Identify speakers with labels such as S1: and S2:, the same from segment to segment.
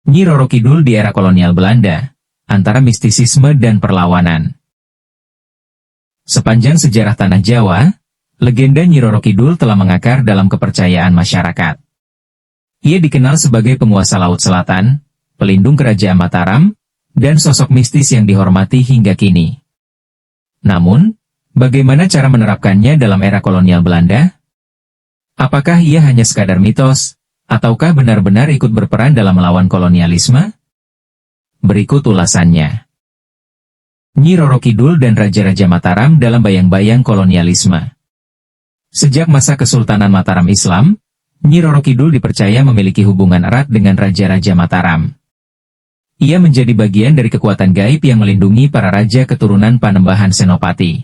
S1: Nyi Roro Kidul di era kolonial Belanda, antara mistisisme dan perlawanan. Sepanjang sejarah tanah Jawa, legenda Nyi Roro Kidul telah mengakar dalam kepercayaan masyarakat. Ia dikenal sebagai penguasa Laut Selatan, pelindung kerajaan Mataram, dan sosok mistis yang dihormati hingga kini. Namun, bagaimana cara menerapkannya dalam era kolonial Belanda? Apakah ia hanya sekadar mitos, ataukah benar-benar ikut berperan dalam melawan kolonialisme? Berikut ulasannya. Nyi Roro Kidul dan Raja-Raja Mataram dalam bayang-bayang kolonialisme. Sejak masa Kesultanan Mataram Islam, Nyi Roro Kidul dipercaya memiliki hubungan erat dengan Raja-Raja Mataram. Ia menjadi bagian dari kekuatan gaib yang melindungi para raja keturunan Panembahan Senopati.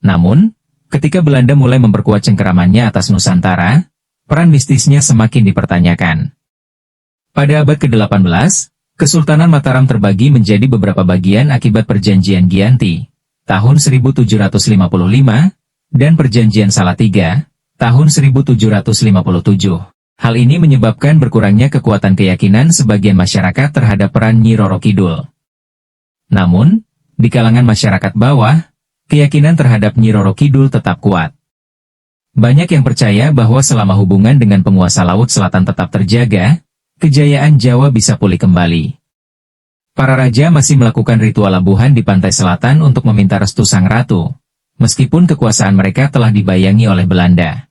S1: Namun, ketika Belanda mulai memperkuat cengkeramannya atas Nusantara, peran mistisnya semakin dipertanyakan. Pada abad ke-18, Kesultanan Mataram terbagi menjadi beberapa bagian akibat Perjanjian Giyanti, tahun 1755, dan Perjanjian Salatiga, tahun 1757. Hal ini menyebabkan berkurangnya kekuatan keyakinan sebagian masyarakat terhadap peran Nyi Roro Kidul. Namun, di kalangan masyarakat bawah, keyakinan terhadap Nyi Roro Kidul tetap kuat. Banyak yang percaya bahwa selama hubungan dengan penguasa Laut Selatan tetap terjaga, kejayaan Jawa bisa pulih kembali. Para raja masih melakukan ritual labuhan di pantai selatan untuk meminta restu sang ratu, meskipun kekuasaan mereka telah dibayangi oleh Belanda.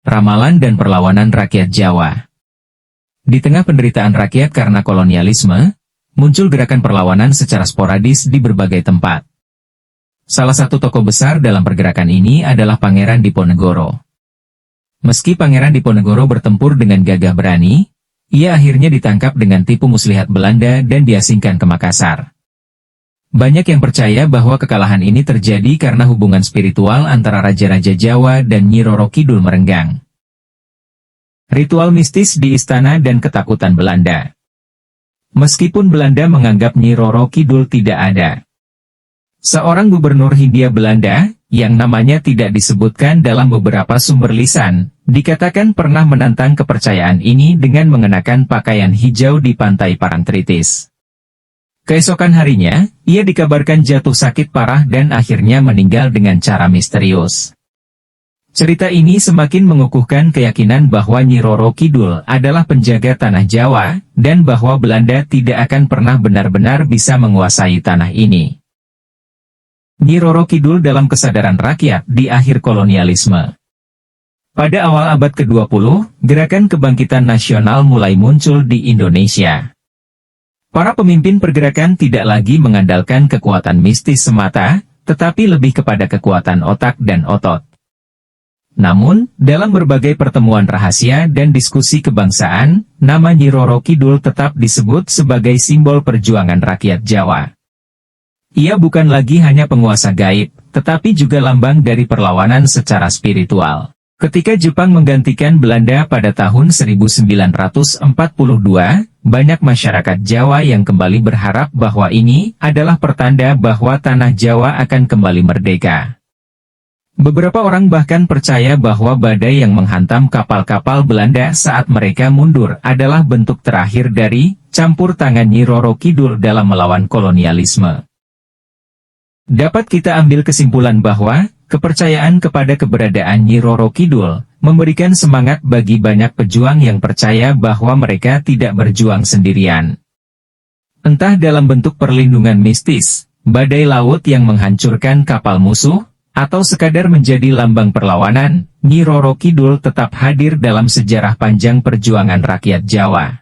S1: Ramalan dan perlawanan rakyat Jawa. Di tengah penderitaan rakyat karena kolonialisme, muncul gerakan perlawanan secara sporadis di berbagai tempat. Salah satu tokoh besar dalam pergerakan ini adalah Pangeran Diponegoro. Meski Pangeran Diponegoro bertempur dengan gagah berani, ia akhirnya ditangkap dengan tipu muslihat Belanda dan diasingkan ke Makassar. Banyak yang percaya bahwa kekalahan ini terjadi karena hubungan spiritual antara Raja-Raja Jawa dan Nyi Roro Kidul merenggang. Ritual mistis di istana dan ketakutan Belanda. Meskipun Belanda menganggap Nyi Roro Kidul tidak ada, seorang gubernur Hindia Belanda, yang namanya tidak disebutkan dalam beberapa sumber lisan, dikatakan pernah menantang kepercayaan ini dengan mengenakan pakaian hijau di pantai Parangtritis. Keesokan harinya, ia dikabarkan jatuh sakit parah dan akhirnya meninggal dengan cara misterius. Cerita ini semakin mengukuhkan keyakinan bahwa Nyi Roro Kidul adalah penjaga tanah Jawa, dan bahwa Belanda tidak akan pernah benar-benar bisa menguasai tanah ini. Nyi Roro Kidul dalam kesadaran rakyat di akhir kolonialisme. Pada awal abad ke-20, gerakan kebangkitan nasional mulai muncul di Indonesia. Para pemimpin pergerakan tidak lagi mengandalkan kekuatan mistis semata, tetapi lebih kepada kekuatan otak dan otot. Namun, dalam berbagai pertemuan rahasia dan diskusi kebangsaan, nama Nyi Roro Kidul tetap disebut sebagai simbol perjuangan rakyat Jawa. Ia bukan lagi hanya penguasa gaib, tetapi juga lambang dari perlawanan secara spiritual. Ketika Jepang menggantikan Belanda pada tahun 1942, banyak masyarakat Jawa yang kembali berharap bahwa ini adalah pertanda bahwa tanah Jawa akan kembali merdeka. Beberapa orang bahkan percaya bahwa badai yang menghantam kapal-kapal Belanda saat mereka mundur adalah bentuk terakhir dari campur tangan Nyi Roro Kidul dalam melawan kolonialisme. Dapat kita ambil kesimpulan bahwa kepercayaan kepada keberadaan Nyi Roro Kidul memberikan semangat bagi banyak pejuang yang percaya bahwa mereka tidak berjuang sendirian. Entah dalam bentuk perlindungan mistis, badai laut yang menghancurkan kapal musuh, atau sekadar menjadi lambang perlawanan, Nyi Roro Kidul tetap hadir dalam sejarah panjang perjuangan rakyat Jawa.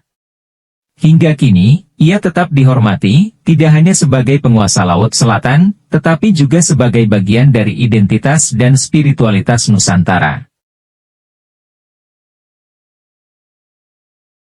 S1: Hingga kini, ia tetap dihormati, tidak hanya sebagai penguasa Laut Selatan, tetapi juga sebagai bagian dari identitas dan spiritualitas Nusantara.